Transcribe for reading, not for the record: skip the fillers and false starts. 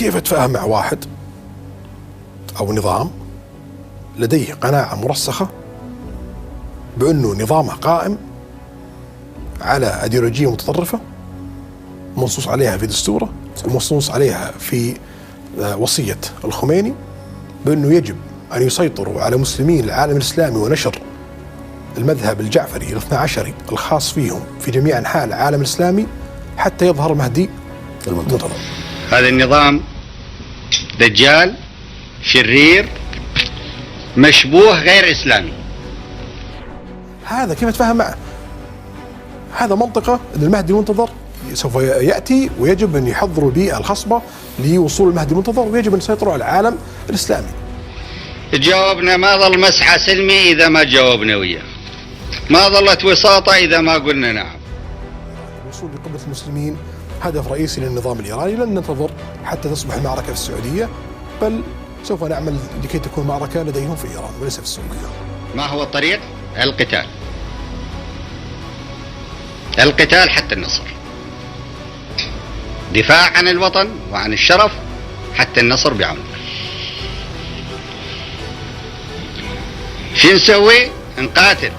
كيف أتفاهم مع واحد أو نظام لديه قناعة مرسخة بأنه نظامه قائم على أيديولوجية متطرفة منصوص عليها في دستوره ومنصوص عليها في وصية الخميني بأنه يجب أن يسيطروا على مسلمين العالم الإسلامي ونشر المذهب الجعفري الاثنى عشري الخاص فيهم في جميع أنحاء العالم الإسلامي حتى يظهر مهدي المنتظر. هذا النظام دجال شرير مشبوه غير إسلامي. هذا كيف أتفاهم معه؟ هذا منطقة أن المهدي المنتظر سوف يأتي ويجب أن يحضروا البيئة الخصبة لوصول المهدي المنتظر ويجب أن يسيطروا على العالم الإسلامي. جاوبنا ما ظل مسحة سلمي إذا ما جاوبنا وياه، ما ظلت وساطة إذا ما قلنا نعم. الوصول لقبة المسلمين هدف رئيسي للنظام الإيراني. لن ننتظر حتى تصبح المعركة في السعودية، بل سوف نعمل لكي تكون معركة لديهم في إيران وليس في السعودية. ما هو الطريق؟ القتال. القتال حتى النصر، دفاع عن الوطن وعن الشرف حتى النصر بعون الله. شو نسوي؟ نقاتل.